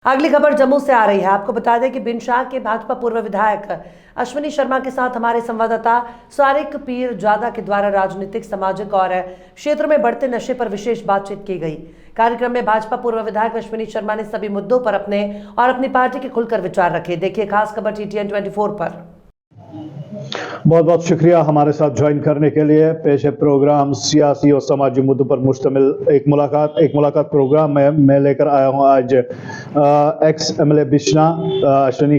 अगली खबर जम्मू से आ रही है। आपको बता दें कि बिनशाह के भाजपा पूर्व विधायक अश्विनी शर्मा के साथ हमारे संवाददाता सारिक पीर जादा के द्वारा राजनीतिक, सामाजिक और क्षेत्र में बढ़ते नशे पर विशेष बातचीत की गई। कार्यक्रम में भाजपा पूर्व विधायक अश्विनी शर्मा ने सभी मुद्दों पर अपने और अपनी पार्टी के खुलकर विचार रखे। देखिए खास खबर TTN 24 पर। बहुत बहुत शुक्रिया हमारे साथ ज्वाइन करने के लिए। पेश है प्रोग्राम सियासी और समाजी मुद्दों पर मुश्तमिल एक मुलाकात प्रोग्राम में मैं लेकर आया हूं आज एक्स MLA बिश्ना अश्विनी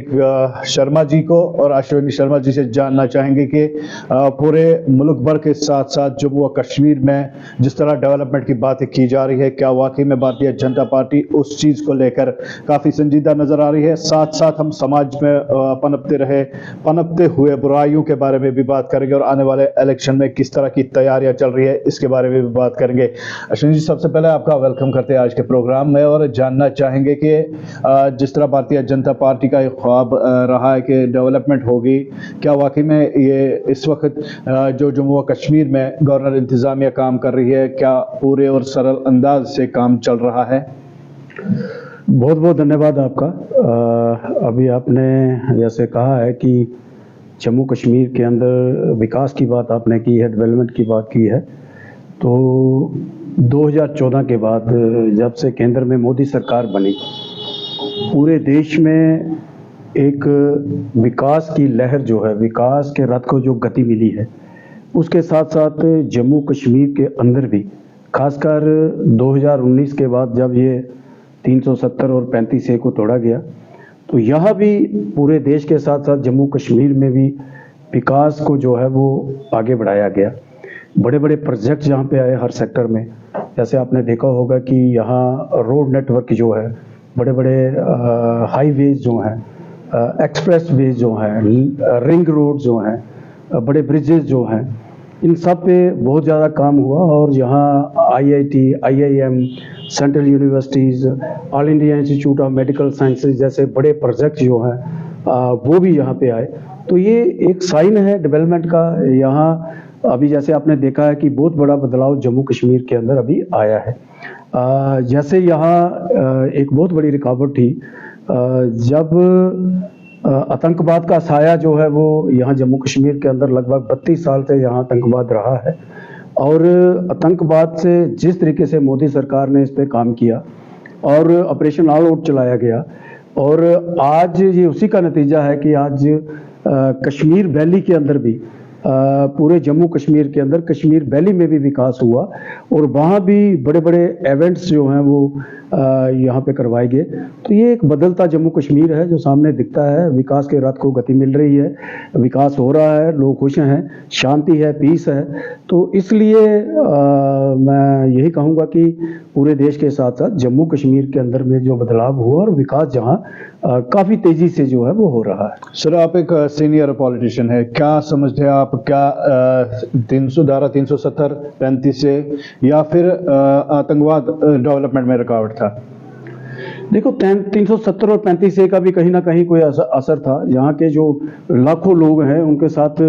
शर्मा जी को, और अश्विनी शर्मा जी से जानना चाहेंगे कि पूरे मुल्क भर के साथ साथ जम्मू व कश्मीर में जिस तरह डेवलपमेंट की बातें की जा रही है, क्या वाकई में भारतीय जनता पार्टी उस चीज़ को लेकर काफ़ी संजीदा नज़र आ रही है। साथ साथ हम समाज में पनपते हुए बुराइयों के बारे में भी बात करेंगे और आने वाले इलेक्शन में किस तरह की तैयारियां चल रही है इसके बारे में भी बात करेंगे। अश्विनी जी, सबसे पहले आपका वेलकम करते हैं आज के प्रोग्राम में और जानना चाहेंगे कि जिस तरह भारतीय जनता पार्टी का एक ख्वाब रहा है कि डेवलपमेंट होगी, क्या वाकई में ये इस वक्त जो जम्मू व कश्मीर में गवर्नर इंतजामिया काम कर रही है, क्या पूरे और सरल अंदाज से काम चल रहा है? बहुत बहुत धन्यवाद आपका। अभी आपने जैसे कहा है कि जम्मू कश्मीर के अंदर विकास की बात आपने की है, डेवलपमेंट की बात की है, तो 2014 के बाद जब से केंद्र में मोदी सरकार बनी, पूरे देश में एक विकास की लहर जो है, विकास के रथ को जो गति मिली है, उसके साथ साथ जम्मू कश्मीर के अंदर भी खासकर 2019 के बाद जब ये 370 और 35A को तोड़ा गया, तो यहाँ भी पूरे देश के साथ साथ जम्मू कश्मीर में भी विकास को जो है वो आगे बढ़ाया गया। बड़े बड़े प्रोजेक्ट यहाँ पे आए हर सेक्टर में। जैसे आपने देखा होगा कि यहाँ रोड नेटवर्क जो है, बड़े बड़े हाईवेज जो हैं, एक्सप्रेस वेज जो हैं, रिंग रोड जो हैं, बड़े ब्रिजेज जो हैं, इन सब पे बहुत ज़्यादा काम हुआ। और यहाँ IIT, IIM, central universities, all India institute of medical sciences जैसे बड़े प्रोजेक्ट जो हैं वो भी यहाँ पे आए। तो ये एक साइन है डेवलपमेंट का। यहाँ अभी जैसे आपने देखा है कि बहुत बड़ा बदलाव जम्मू कश्मीर के अंदर अभी आया है। जैसे यहाँ एक बहुत बड़ी रुकावट थी, जब आतंकवाद का साया जो है वो यहाँ जम्मू कश्मीर के अंदर लगभग 32 साल से यहाँ आतंकवाद रहा है, और आतंकवाद से जिस तरीके से मोदी सरकार ने इस पे काम किया और ऑपरेशन ऑल आउट चलाया गया, और आज ये उसी का नतीजा है कि आज कश्मीर वैली के अंदर भी, पूरे जम्मू कश्मीर के अंदर कश्मीर वैली में भी विकास हुआ, और वहाँ भी बड़े बड़े इवेंट्स जो हैं वो यहाँ पे करवाए गए। तो ये एक बदलता जम्मू कश्मीर है जो सामने दिखता है। विकास के रथ को गति मिल रही है, विकास हो रहा है, लोग खुश हैं, शांति है, पीस है। तो इसलिए मैं यही कहूँगा कि पूरे देश के साथ साथ जम्मू कश्मीर के अंदर में जो बदलाव हुआ और विकास जहाँ काफ़ी तेज़ी से जो है वो हो रहा है। सर, आप एक सीनियर पॉलिटिशियन है, क्या समझते हैं आप, क्या 370, 35 से या फिर आतंकवाद डेवलपमेंट में रुकावट था? देखो, 370 और 35A का भी कहीं ना कहीं कोई असर था। यहाँ के जो लाखों लोग हैं उनके साथ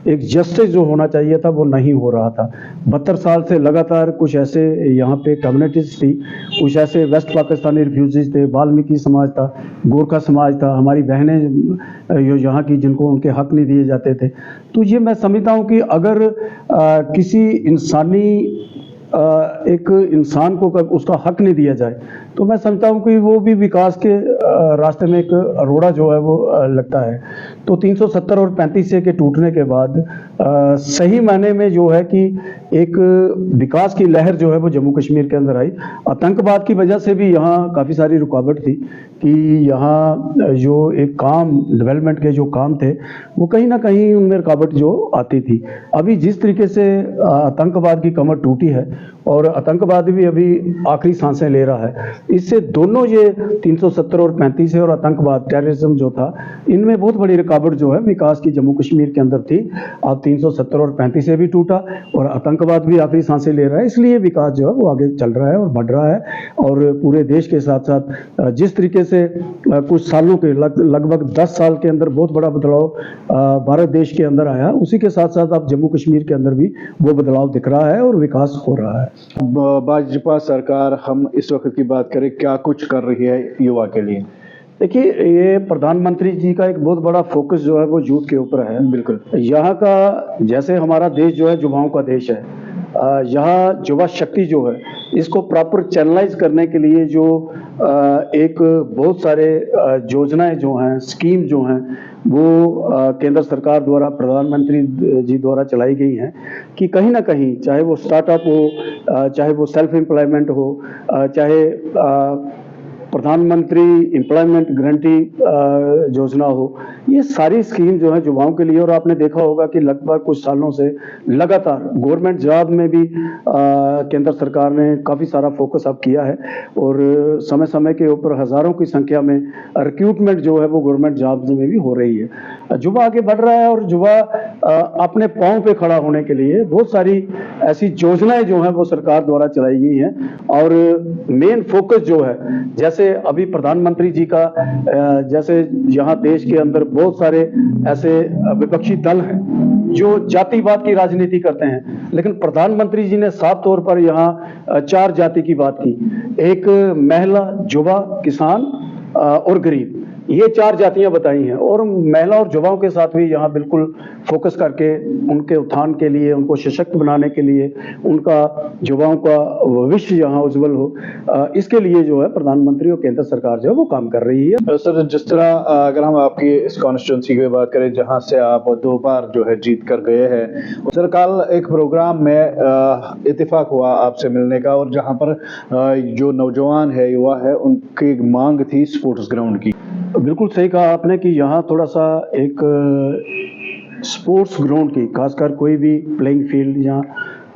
एक जस्टिस जो होना चाहिए था वो नहीं हो रहा था। 72 साल से लगातार कुछ ऐसे यहाँ पे कम्युनिटीज थी, कुछ ऐसे वेस्ट पाकिस्तानी रिफ्यूजीज थे, वाल्मीकि समाज था, गोरखा समाज था, हमारी बहनें यहाँ की जिनको उनके हक नहीं दिए जाते थे। तो ये मैं समझता हूँ कि अगर किसी एक इंसान को उसका हक नहीं दिया जाए तो मैं समझता हूँ कि वो भी विकास के रास्ते में एक रोड़ा जो है वो लगता है। तो 370 और 35A के टूटने के बाद सही मायने में जो है कि एक विकास की लहर जो है वो जम्मू कश्मीर के अंदर आई। आतंकवाद की वजह से भी यहाँ काफ़ी सारी रुकावट थी कि यहाँ जो एक काम डेवलपमेंट के जो काम थे वो कहीं ना कहीं उनमें रुकावट जो आती थी। अभी जिस तरीके से आतंकवाद की कमर टूटी है और आतंकवाद भी अभी आखिरी सांसें ले रहा है, इससे दोनों ये 370 और 35 और आतंकवाद, टेररिज्म जो था, इनमें बहुत बड़ी रुकावट जो है विकास की जम्मू कश्मीर के अंदर थी। अब 370 और 35 भी टूटा और आतंकवाद भी आखिरी सांसें ले रहा है, इसलिए विकास जो है वो आगे चल रहा है और बढ़ रहा है। और पूरे देश के साथ साथ जिस तरीके से कुछ सालों के लगभग 10 साल के अंदर बहुत बड़ा बदलाव भारत देश के अंदर आया। उसी के साथ साथ अब जम्मू कश्मीर के अंदर भी वो बदलाव दिख रहा है और विकास हो रहा है। भाजपा सरकार, हम इस वक्त की बात करें, क्या कुछ कर रही है युवा के लिए? देखिए, ये प्रधानमंत्री जी का एक बहुत बड़ा फोकस जो है वो यूथ के ऊपर है। बिल्कुल। यहाँ का, जैसे हमारा देश जो है युवाओं का देश है, यहाँ युवा शक्ति जो है इसको प्रॉपर चैनलाइज करने के लिए जो एक बहुत सारे योजनाएं जो हैं, स्कीम जो हैं, वो केंद्र सरकार द्वारा, प्रधानमंत्री जी द्वारा चलाई गई हैं कि कहीं ना कहीं, चाहे वो स्टार्टअप हो, चाहे वो सेल्फ एम्प्लॉयमेंट हो, चाहे प्रधानमंत्री एम्प्लॉयमेंट गारंटी योजना हो, ये सारी स्कीम जो है युवाओं के लिए। और आपने देखा होगा कि लगभग कुछ सालों से लगातार गवर्नमेंट जॉब में भी केंद्र सरकार ने काफ़ी सारा फोकस अब किया है और समय समय के ऊपर हज़ारों की संख्या में रिक्रूटमेंट जो है वो गवर्नमेंट जॉब्स में भी हो रही है। युवा आगे बढ़ रहा है और युवा अपने पाँव पे खड़ा होने के लिए बहुत सारी ऐसी योजनाएं जो हैं वो सरकार द्वारा चलाई गई हैं। और मेन फोकस जो है, जैसे अभी प्रधानमंत्री जी का, जैसे यहाँ देश के अंदर बहुत सारे ऐसे विपक्षी दल हैं जो जातिवाद की राजनीति करते हैं, लेकिन प्रधानमंत्री जी ने साफ तौर पर यहाँ 4 जाति की बात की। एक महिला, युवा, किसान और गरीब, ये 4 जातियां बताई हैं। और महिला और युवाओं के साथ भी यहाँ बिल्कुल फोकस करके उनके उत्थान के लिए, उनको सशक्त बनाने के लिए, उनका युवाओं का भविष्य यहाँ उज्जवल हो, इसके लिए जो है प्रधानमंत्री और केंद्र सरकार जो है वो काम कर रही है। सर, जिस तरह अगर हम आपकी इस कॉन्स्टिट्यूंसी की बात करें जहां से आप 2 बार जो है जीत कर गए हैं, सर कल एक प्रोग्राम में इत्तेफाक हुआ आपसे मिलने का, और जहां पर जो नौजवान है, युवा है, उनकी मांग थी स्पोर्ट्स ग्राउंड की। बिल्कुल सही कहा आपने कि यहाँ थोड़ा सा एक स्पोर्ट्स ग्राउंड की, खासकर कोई भी प्लेइंग फील्ड या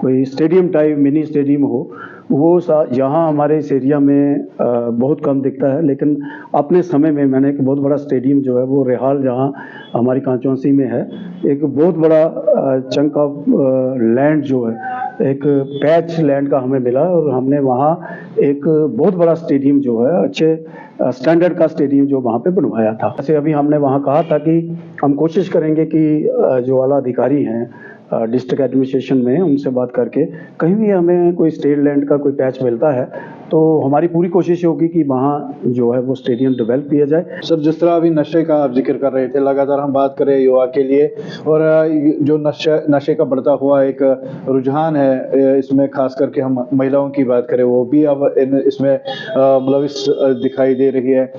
कोई स्टेडियम टाइप मिनी स्टेडियम हो, वो यहाँ हमारे इस एरिया में बहुत कम दिखता है। लेकिन अपने समय में मैंने एक बहुत बड़ा स्टेडियम जो है वो रेहाल, जहाँ हमारी कॉन्स्टिट्यूंसी में है, एक बहुत बड़ा चंक ऑफ लैंड जो है, एक पैच लैंड का हमें मिला और हमने वहाँ एक बहुत बड़ा स्टेडियम जो है, अच्छे स्टैंडर्ड का स्टेडियम जो वहाँ पे बनवाया था। जैसे अभी हमने वहाँ कहा था कि हम कोशिश करेंगे कि जो आला अधिकारी हैं डिस्ट्रिक्ट एडमिनिस्ट्रेशन में, उनसे बात करके कहीं भी हमें कोई स्टेट लैंड का कोई पैच मिलता है तो हमारी पूरी कोशिश होगी कि वहाँ जो है वो स्टेडियम डेवलप किया जाए। सर, जिस तरह अभी नशे का आप जिक्र कर रहे थे, लगातार हम बात करें युवा के लिए, और जो नशे का बढ़ता हुआ एक रुझान है, इसमें खास करके हम महिलाओं की बात करें, वो भी अब इसमें मुलविस दिखाई दे रही है।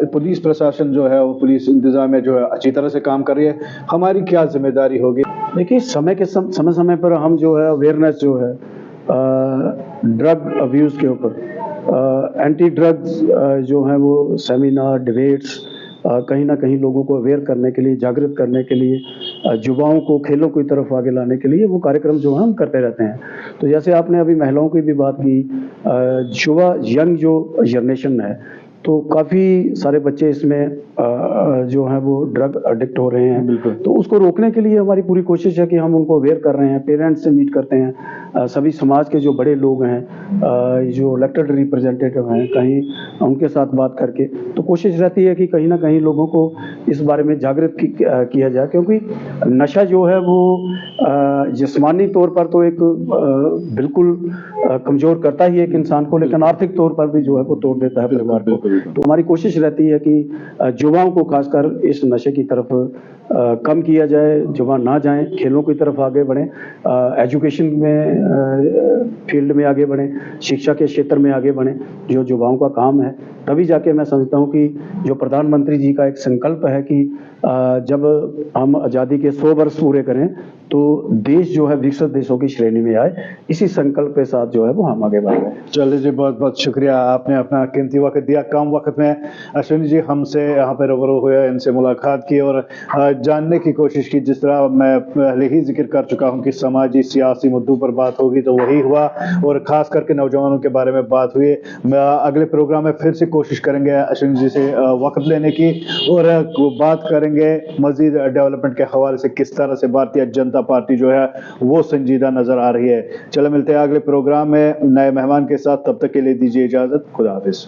पुलिस प्रशासन जो है, वो पुलिस इंतजामिया जो है अच्छी तरह से काम कर रही है। हमारी क्या जिम्मेदारी होगी? देखिए, समय पर हम जो है अवेयरनेस जो है ड्रग अब्यूज़ के ऊपर, एंटी ड्रग्स जो हैं वो सेमिनार, डिबेट्स, कहीं ना कहीं लोगों को अवेयर करने के लिए, जागृत करने के लिए, युवाओं को खेलों की तरफ आगे लाने के लिए वो कार्यक्रम जो है हम करते रहते हैं। तो जैसे आपने अभी महिलाओं की भी बात की, युवा यंग जो जनरेशन है, तो काफ़ी सारे बच्चे इसमें जो हैं वो ड्रग एडिक्ट हो रहे हैं। बिल्कुल। तो उसको रोकने के लिए हमारी पूरी कोशिश है कि हम उनको अवेयर कर रहे हैं, पेरेंट्स से मीट करते हैं, सभी समाज के जो बड़े लोग हैं, जो इलेक्टेड रिप्रेजेंटेटिव हैं, कहीं उनके साथ बात करके, तो कोशिश रहती है कि कहीं ना कहीं लोगों को इस बारे में जागृत किया जाए। क्योंकि नशा जो है वो जिस्मानी तौर पर तो एक बिल्कुल कमज़ोर करता ही एक इंसान को, लेकिन आर्थिक तौर पर भी जो है वो तोड़ देता है परिवार को। तो हमारी कोशिश रहती है कि युवाओं को खासकर इस नशे की तरफ कम किया जाए, युवा ना जाएं, खेलों की तरफ आगे बढ़ें, एजुकेशन में फील्ड में आगे बढ़ें, शिक्षा के क्षेत्र में आगे बढ़ें, जो युवाओं का काम है। तभी जाके मैं समझता हूँ कि जो प्रधानमंत्री जी का एक संकल्प है कि जब हम आज़ादी के 100 वर्ष पूरे करें तो देश जो है विकसित देशों की श्रेणी में आए, इसी संकल्प के साथ जो है वो हम आगे बढ़ रहे हैं। चलिए जी, बहुत बहुत शुक्रिया, आपने अपना कीमती वक्त दिया। कम वक्त में अश्विनी जी हमसे यहाँ पे रूबरू हुए, इनसे मुलाकात की और जानने की कोशिश की। जिस तरह मैं पहले ही जिक्र कर चुका हूँ कि समाजी सियासी मुद्दों पर बात होगी, तो वही हुआ, और ख़ास करके नौजवानों के बारे में बात हुई। अगले प्रोग्राम में फिर से कोशिश करेंगे अश्विनी जी से वक्त लेने की, और बात करेंगे मज़ीद डेवलपमेंट के हवाले से, किस तरह से भारतीय जनता पार्टी जो है वो संजीदा नजर आ रही है। चलो, मिलते हैं अगले प्रोग्राम में नए मेहमान के साथ, तब तक के लिए दीजिए इजाजत। खुदा हाफिज।